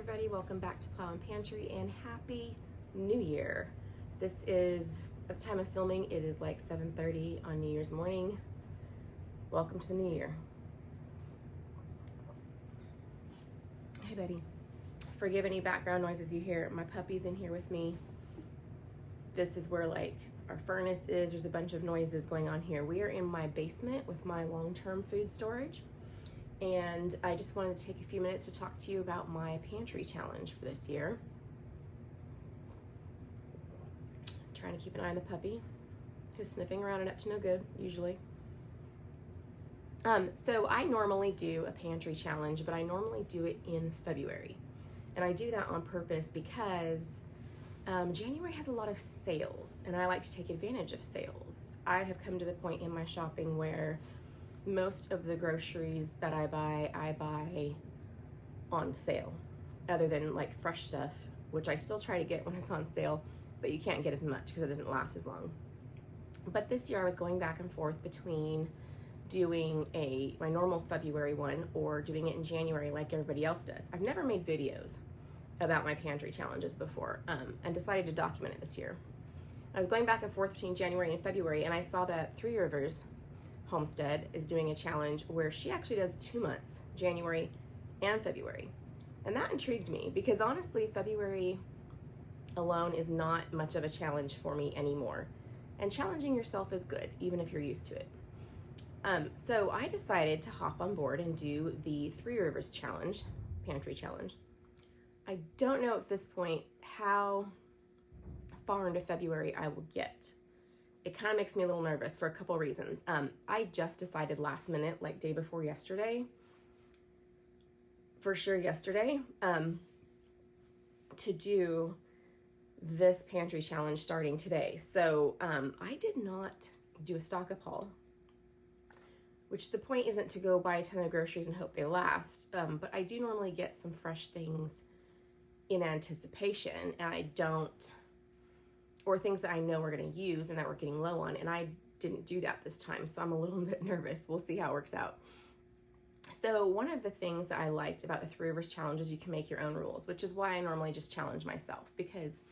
everybody, welcome back to Plow and Pantry and Happy New Year. This is, at the time of filming, it is like 7:30 on New Year's morning. Welcome to the new year. Hey buddy, forgive any background noises you hear. My puppy's in here with me. This is where like our furnace is. There's a bunch of noises going on here. We are in my basement with my long-term food storage. And I just wanted to take a few minutes to talk to you about my pantry challenge for this year. Trying to keep an eye on the puppy, who's sniffing around and up to no good, usually. So I normally do a pantry challenge, but I normally do it in February. And I do that on purpose because January has a lot of sales, and I like to take advantage of sales. I have come to the point in my shopping where most of the groceries that I buy on sale, other than like fresh stuff, which I still try to get when it's on sale, but you can't get as much because it doesn't last as long. But this year I was going back and forth between doing my normal February one or doing it in January like everybody else does. I've never made videos about my pantry challenges before, and decided to document it this year. I was going back and forth between January and February, and I saw that Three Rivers Homestead is doing a challenge where she actually does 2 months, January and February. And that intrigued me because honestly, February alone is not much of a challenge for me anymore. And challenging yourself is good, even if you're used to it. So I decided to hop on board and do the Three Rivers challenge, pantry challenge. I don't know at this point how far into February I will get. It kind of makes me a little nervous for a couple reasons. I just decided last minute, like day before yesterday, for sure yesterday, to do this pantry challenge starting today. So I did not do a stock up haul, which the point isn't to go buy a ton of groceries and hope they last, but I do normally get some fresh things in anticipation, and I don't, or things that I know we're going to use and that we're getting low on, and I didn't do that this time, so I'm a little bit nervous. We'll see how it works out. So one of the things that I liked about the Three Rivers challenge is you can make your own rules, which is why I normally just challenge myself, because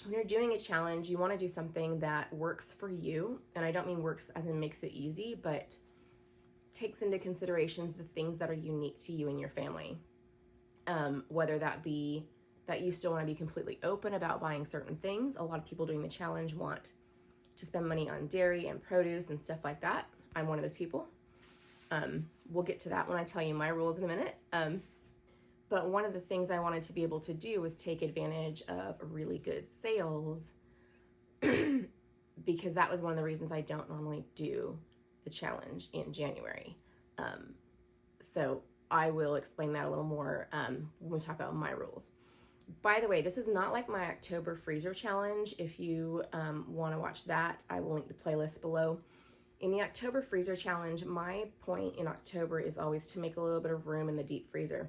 when you're doing a challenge, you want to do something that works for you, and I don't mean works as in makes it easy, but takes into considerations the things that are unique to you and your family, whether that be that you still want to be completely open about buying certain things. A lot of people doing the challenge want to spend money on dairy and produce and stuff like that. I'm one of those people. We'll get to that when I tell you my rules in a minute. But one of the things I wanted to be able to do was take advantage of really good sales because that was one of the reasons I don't normally do the challenge in January. So I will explain that a little more when we talk about my rules. By the way, this is not like my October freezer challenge. If you want to watch that, I will link the playlist below. In the October freezer challenge, my point in October is always to make a little bit of room in the deep freezer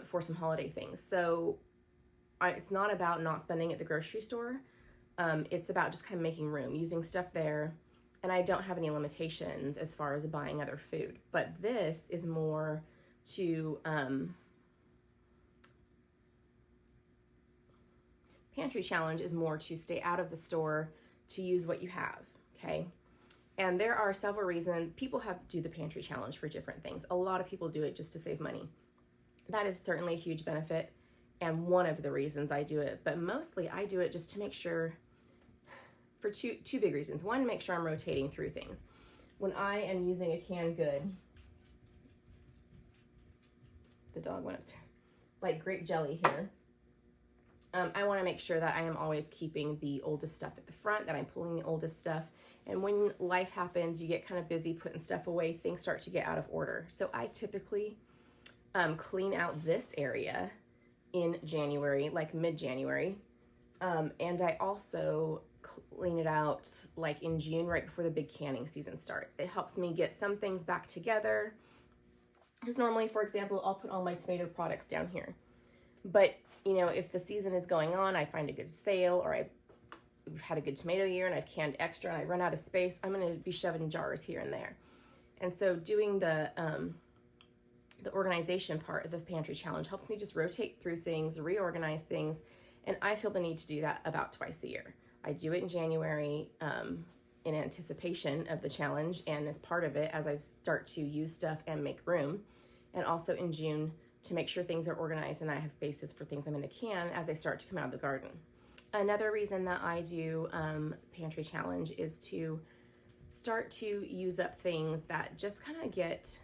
for some holiday things. So it's not about not spending at the grocery store. It's about just kind of making room, using stuff there. And I don't have any limitations as far as buying other food. But this is more to... Pantry challenge is more to stay out of the store, to use what you have, okay? And there are several reasons. People do the pantry challenge for different things. A lot of people do it just to save money. That is certainly a huge benefit and one of the reasons I do it, but mostly I do it just to make sure, for two big reasons. One, make sure I'm rotating through things. When I am using a canned good, the dog went upstairs, like grape jelly here, I want to make sure that I am always keeping the oldest stuff at the front, that I'm pulling the oldest stuff. And when life happens, you get kind of busy putting stuff away, things start to get out of order. So I typically clean out this area in January, like mid-January. And I also clean it out like in June, right before the big canning season starts. It helps me get some things back together. Because normally, for example, I'll put all my tomato products down here. But you know, if the season is going on, I find a good sale, or I've had a good tomato year and I've canned extra and I run out of space, I'm going to be shoving jars here and there. And so doing the the organization part of the pantry challenge helps me just rotate through things, reorganize things, and I feel the need to do that about twice a year. I do it in January in anticipation of the challenge and as part of it as I start to use stuff and make room, and also in June to make sure things are organized and I have spaces for things I'm going to can as I start to come out of the garden. Another reason that I do pantry challenge is to start to use up things that just kind of get,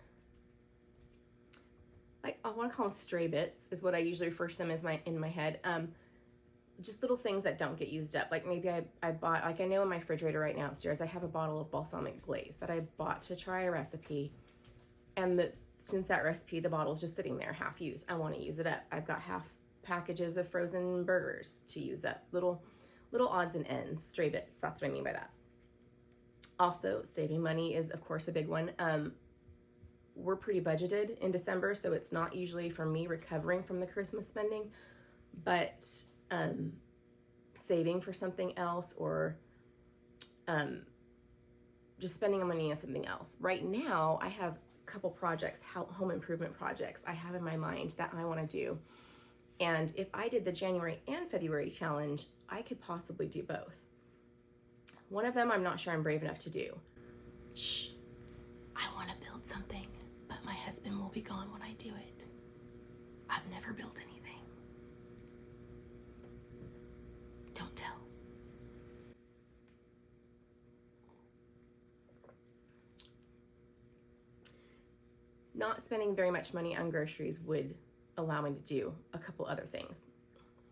like, I want to call them stray bits is what I usually refer to them as in my head. Just little things that don't get used up. Like maybe I bought, like I know in my refrigerator right now upstairs, I have a bottle of balsamic glaze that I bought to try a recipe. And since that recipe, the bottle's just sitting there half used. I want to use it up. I've got half packages of frozen burgers to use up. Little odds and ends, stray bits. That's what I mean by that. Also, saving money is of course a big one. We're pretty budgeted in December, so it's not usually for me recovering from the Christmas spending, but saving for something else or just spending money on something else. Right now, I have a couple projects, home improvement projects I have in my mind that I want to do. And if I did the January and February challenge, I could possibly do both. One of them I'm not sure I'm brave enough to do. Shh, I want to build something, but my husband will be gone when I do it. I've never built anything. Don't tell. Not spending very much money on groceries would allow me to do a couple other things.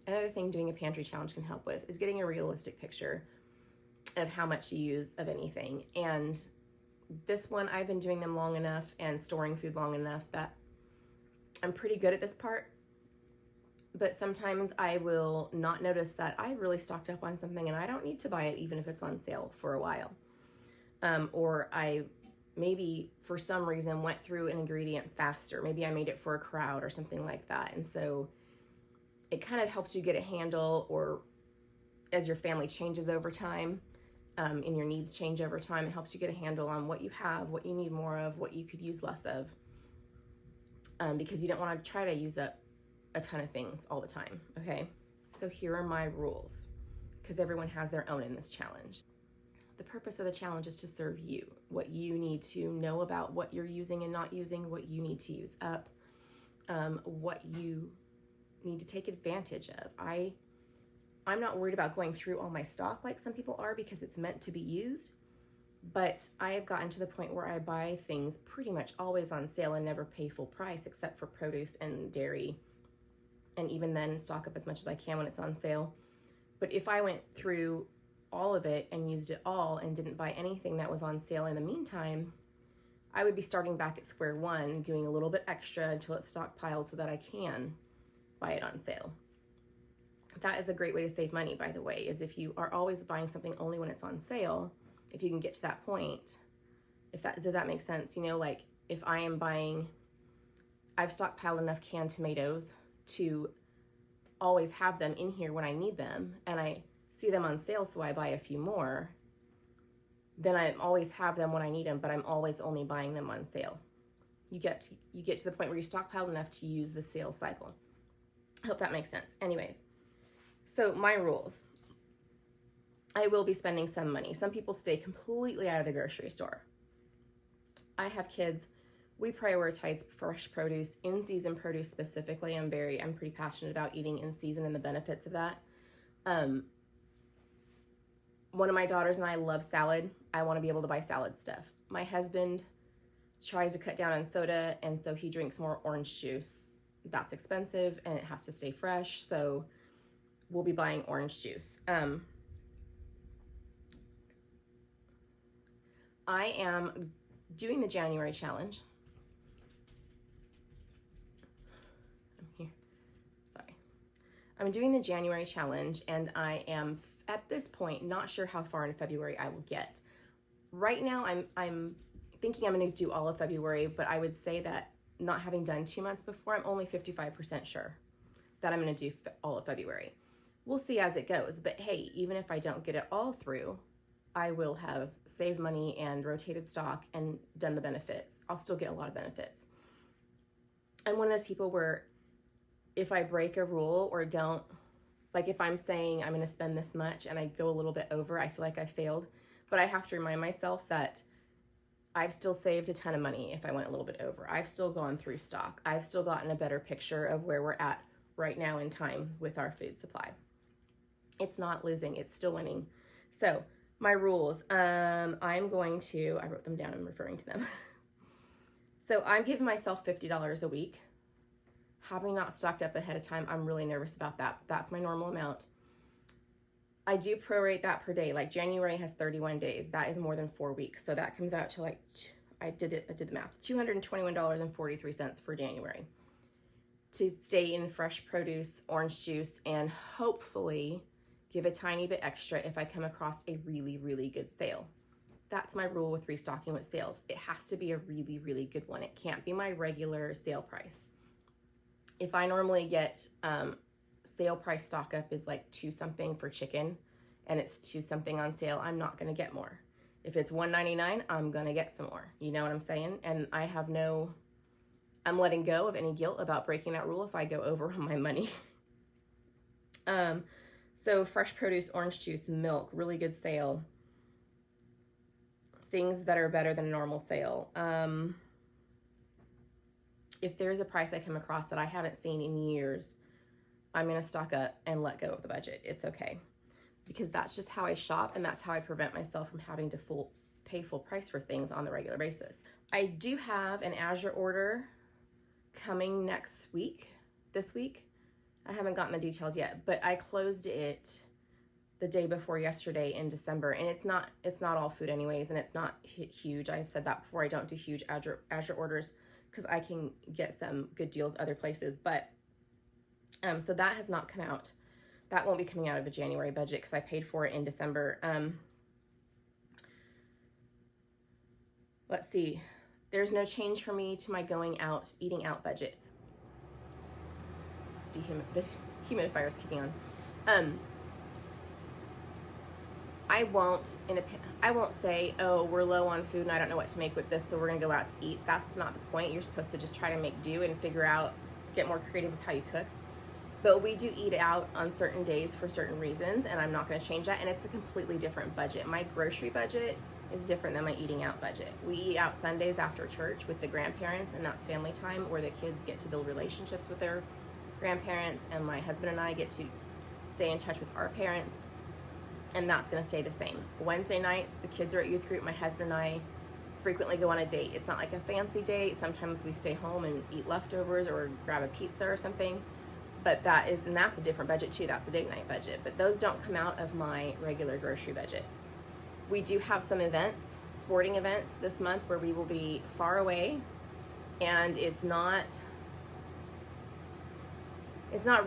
Another thing doing a pantry challenge can help with is getting a realistic picture of how much you use of anything. And this one, I've been doing them long enough and storing food long enough that I'm pretty good at this part. But sometimes I will not notice that I really stocked up on something and I don't need to buy it even if it's on sale for a while. Or I maybe for some reason went through an ingredient faster. Maybe I made it for a crowd or something like that. And so it kind of helps you get a handle, or as your family changes over time, and your needs change over time, it helps you get a handle on what you have, what you need more of, what you could use less of, because you don't want to try to use up a ton of things all the time, okay? So here are my rules, because everyone has their own in this challenge. The purpose of the challenge is to serve you, what you need to know about what you're using and not using, what you need to use up, what you need to take advantage of. I'm not worried about going through all my stock like some people are because it's meant to be used, but I have gotten to the point where I buy things pretty much always on sale and never pay full price except for produce and dairy, and even then stock up as much as I can when it's on sale. But if I went through all of it and used it all and didn't buy anything that was on sale in the meantime, I would be starting back at square one, doing a little bit extra until it's stockpiled so that I can buy it on sale. That is a great way to save money, by the way, is if you are always buying something only when it's on sale, if you can get to that point, does that make sense? You know, like if I am buying, I've stockpiled enough canned tomatoes to always have them in here when I need them, and I see them on sale, so I buy a few more, then I always have them when I need them, but I'm always only buying them on sale. You get to the point where you stockpiled enough to use the sale cycle. I hope that makes sense. Anyways, so my rules. I will be spending some money. Some people stay completely out of the grocery store. I have kids. We prioritize fresh produce, in-season produce specifically. I'm pretty passionate about eating in season and the benefits of that. One of my daughters and I love salad. I want to be able to buy salad stuff. My husband tries to cut down on soda, and so he drinks more orange juice. That's expensive and it has to stay fresh, so we'll be buying orange juice. I am doing the January challenge. I'm doing the January challenge, and I am at this point not sure how far in February I will get. Right now I'm thinking I'm going to do all of February, but I would say that not having done 2 months before, I'm only 55% sure that I'm going to do all of February. We'll see as it goes, but hey, even if I don't get it all through, I will have saved money and rotated stock and done the benefits. I'll still get a lot of benefits. I'm one of those people where if I break a rule or don't, like if I'm saying I'm going to spend this much and I go a little bit over, I feel like I failed. But I have to remind myself that I've still saved a ton of money if I went a little bit over. I've still gone through stock. I've still gotten a better picture of where we're at right now in time with our food supply. It's not losing, it's still winning. So my rules, I wrote them down, I'm referring to them. So I'm giving myself $50 a week. Having not stocked up ahead of time, I'm really nervous about that. That's my normal amount. I do prorate that per day. Like January has 31 days. That is more than 4 weeks. So that comes out to like, I did the math, $221.43 for January. To stay in fresh produce, orange juice, and hopefully give a tiny bit extra if I come across a really, really good sale. That's my rule with restocking with sales. It has to be a really, really good one. It can't be my regular sale price. If I normally get sale price stock up is like $2 something for chicken and it's $2 something on sale, I'm not going to get more. If it's $1.99, I'm going to get some more. You know what I'm saying? And I'm letting go of any guilt about breaking that rule if I go over on my money. So fresh produce, orange juice, milk, really good sale. Things that are better than a normal sale. If there's a price I come across that I haven't seen in years, I'm going to stock up and let go of the budget. It's okay. Because that's just how I shop, and that's how I prevent myself from having to pay full price for things on the regular basis. I do have an Azure order coming this week. I haven't gotten the details yet, but I closed it the day before yesterday in December, and it's not all food anyways, and it's not huge. I've said that before. I don't do huge Azure orders because I can get some good deals other places, but so that has not come out. That won't be coming out of a January budget because I paid for it in December. Let's see. There's no change for me to my eating out budget. The humidifier is kicking on. I won't say, oh, we're low on food and I don't know what to make with this, so we're gonna go out to eat. That's not the point. You're supposed to just try to make do and get more creative with how you cook. But we do eat out on certain days for certain reasons, and I'm not going to change that, and it's a completely different budget. My grocery budget is different than my eating out budget. We eat out Sundays after church with the grandparents, and that's family time where the kids get to build relationships with their grandparents, and my husband and I get to stay in touch with our parents, and that's going to stay the same. Wednesday nights, the kids are at youth group. My husband and I frequently go on a date. It's not like a fancy date. Sometimes we stay home and eat leftovers or grab a pizza or something. But that's a different budget too. That's a date night budget. But those don't come out of my regular grocery budget. We do have some sporting events this month where we will be far away, and it's not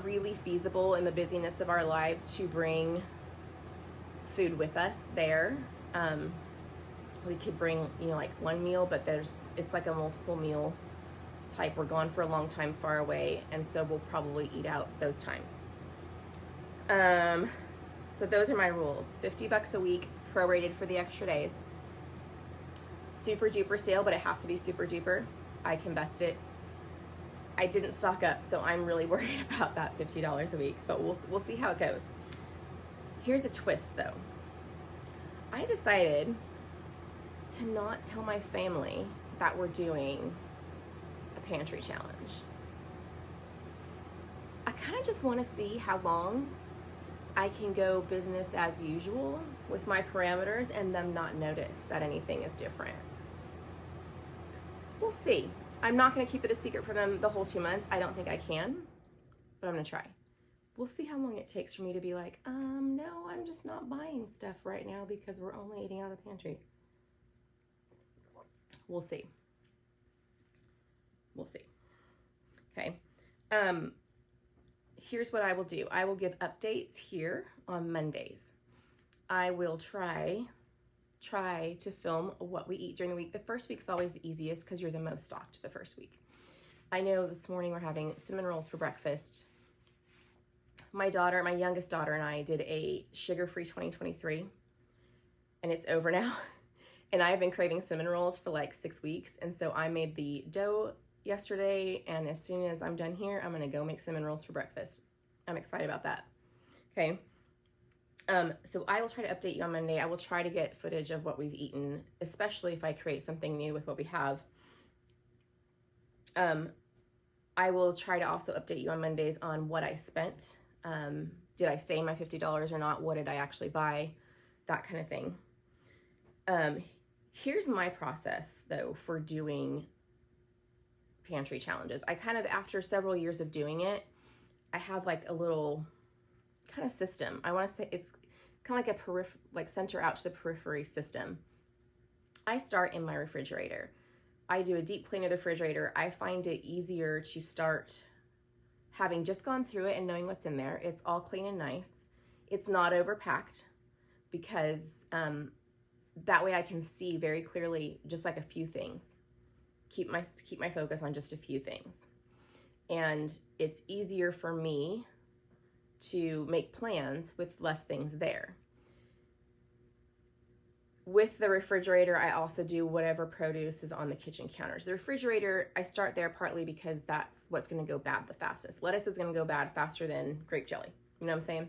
really feasible in the busyness of our lives to bring food with us there. We could bring, like one meal, but it's like a multiple meal type. We're gone for a long time far away, and so we'll probably eat out those times. So those are my rules. $50 a week, prorated for the extra days. Super duper sale, but it has to be super duper. I can best it. I didn't stock up, so I'm really worried about that $50 a week, but we'll see how it goes. Here's a twist though. I decided to not tell my family that we're doing pantry challenge. I kind of just want to see how long I can go business as usual with my parameters and them not notice that anything is different. We'll see. I'm not going to keep it a secret from them the whole 2 months. I don't think I can, but I'm going to try. We'll see how long it takes for me to be like, no, I'm just not buying stuff right now because we're only eating out of the pantry. We'll see. We'll see. Okay. Here's what I will do. I will give updates here on Mondays. I will try to film what we eat during the week. The first week's always the easiest because you're the most stocked the first week. I know this morning we're having cinnamon rolls for breakfast. My youngest daughter and I did a sugar-free 2023, and it's over now. And I've been craving cinnamon rolls for like 6 weeks, and so I made the dough yesterday, and as soon as I'm done here, I'm gonna go make cinnamon rolls for breakfast. I'm excited about that. Okay. So I will try to update you on Monday. I will try to get footage of what we've eaten, especially if I create something new with what we have. I will try to also update you on Mondays on what I spent. Did I stay my $50 or not? What did I actually buy? That kind of thing. Here's my process though for doing pantry challenges. I kind of, after several years of doing it, I have like a little kind of system. I want to say it's kind of like like center out to the periphery system. I start in my refrigerator. I do a deep clean of the refrigerator. I find it easier to start having just gone through it and knowing what's in there. It's all clean and nice. It's not overpacked because that way I can see very clearly just like a few things. Keep my focus on just a few things. And it's easier for me to make plans with less things there. With the refrigerator, I also do whatever produce is on the kitchen counters. The refrigerator, I start there partly because that's what's going to go bad the fastest. Lettuce is going to go bad faster than grape jelly. You know what I'm saying?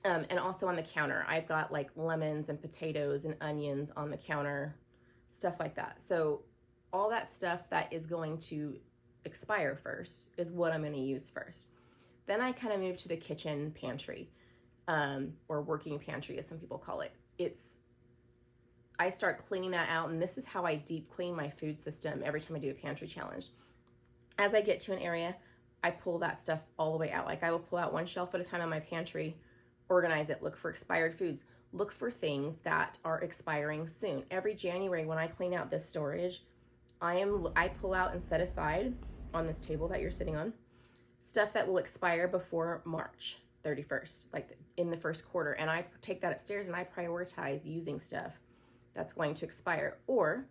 And also on the counter, I've got like lemons and potatoes and onions on the counter, stuff like that. So all that stuff that is going to expire first is what I'm going to use first. Then I kind of move to the kitchen pantry, or working pantry as some people call it. I start cleaning that out, and this is how I deep clean my food system every time I do a pantry challenge. As I get to an area, I pull that stuff all the way out. Like I will pull out one shelf at a time on my pantry, organize it, look for expired foods, look for things that are expiring soon. Every January when I clean out this storage, I pull out and set aside on this table that you're sitting on stuff that will expire before March 31st, like in the first quarter. And I take that upstairs and I prioritize using stuff that's going to expire. Or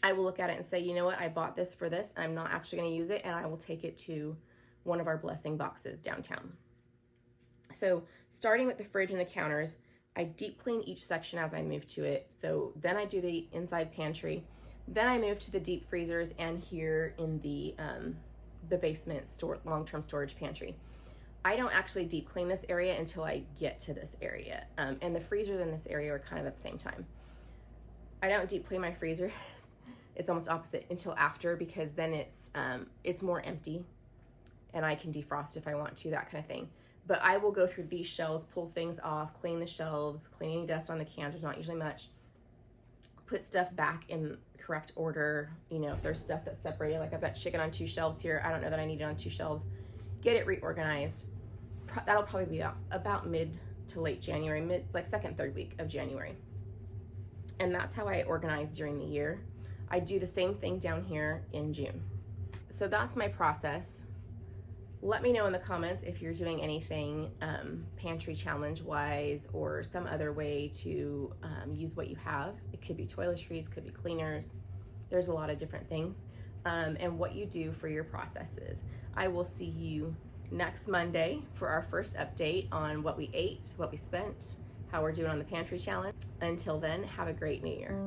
I will look at it and say, you know what, I bought this for this, I'm not actually going to use it, and I will take it to one of our blessing boxes downtown. So starting with the fridge and the counters, I deep clean each section as I move to it. So then I do the inside pantry. Then I move to the deep freezers and here in the basement long-term storage pantry. I don't actually deep clean this area until I get to this area. And the freezers in this area are kind of at the same time. I don't deep clean my freezer. It's almost opposite until after, because then it's more empty and I can defrost if I want to, that kind of thing. But I will go through these shelves, pull things off, clean the shelves, clean any dust on the cans. There's not usually much. Put stuff back in correct order. You know, if there's stuff that's separated, like I've got chicken on 2 shelves here, I don't know that I need it on 2 shelves. Get it reorganized. That'll probably be about mid to late January, like second, third week of January. And that's how I organize during the year. I do the same thing down here in June. So that's my process. Let me know in the comments if you're doing anything pantry challenge wise or some other way to use what you have. It could be toiletries, could be cleaners. There's a lot of different things. And what you do for your processes. I will see you next Monday for our first update on what we ate, what we spent, how we're doing on the pantry challenge. Until then, have a great new year.